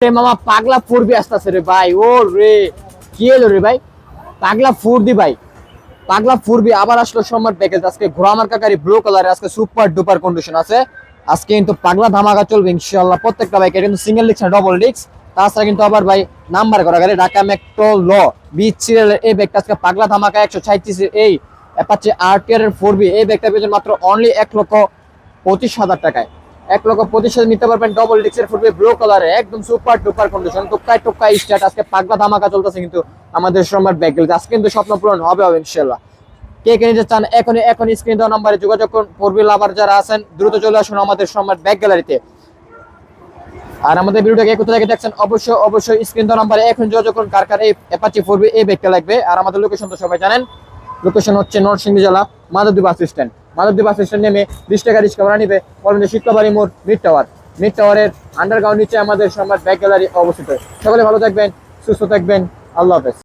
মামা পাগলা ফুরবি আসতেছে রে ভাই। ও রে কি এলো রে ভাই, পাগলা ফুরবি ভাই, পাগলা ফুরবি আবার আসলো সম্রাট প্যাকেজ। আজকে ঘোড়া মার্কা গাড়ি ব্লু কালারে, আজকে সুপার ডুপার কন্ডিশন আছে। আজকে কিন্তু পাগলা ধামাকা চলবে ইনশাআল্লাহ প্রত্যেকটা বাইকে, কিন্তু সিঙ্গেল ডিস্ক না ডবল ডিস্ক। তাছাড়া কিন্তু আবার ভাই নাম্বার করা গাড়ি ঢাকা মেট্রো ল বিচ সিরিয়ালের এই ব্যাগটা আজকে পাগলা ধামাকা 136 এই অ্যাপাচি আরটিআর এর 4B এই ব্যাগটা পেয়েছেন মাত্র অনলি 1,25,000 টাকায়। 1,25,000 নিতে পারবেন ডবল ডিস্কের 4B ব্লু কালারে, একদম super duper condition, Tukai Tukai start. আজকে পাগলা ধামাকা চলতেছে কিন্তু আমাদের সম্রাট ব্যাগ গ্যালারিতে। আজকে কিন্তু স্বপ্ন পূরণ হবে ইনশাআল্লাহ। কে কে নিতে চান এখন স্ক্রিন দেওয়া নাম্বারে যোগাযোগ করুন। 4B লাভার যারা আছেন দ্রুত চলে আসুন আমাদের সম্রাট ব্যাগ গ্যালারিতে। আর আমাদের ভিডিওটাকে কোথা থেকে দেখছেন অবশ্যই স্ক্রিন দেওয়া নাম্বারে এখন যোগাযোগ করুন কার কার এই অ্যাপাচি 4B এই ব্যাগটা লাগবে। আর আমাদের লোকেশন তো সবাই জানেন, লোকেশন হচ্ছে নরসিংদী জেলা Madhabdi bus stand. Madhabdi bus stand নেমে 20 টাকা রিক্সা ভাড়া নিবে, বলবেন যে শিক্ষাবাড়ি মোড় মিড টাওয়ারের আন্ডারগ্রাউন্ড নিচে আমাদের সম্রাট ব্যাগ গ্যালারি অবস্থিত। সকলে ভালো থাকবেন, সুস্থ থাকবেন, আল্লাহ হাফেজ।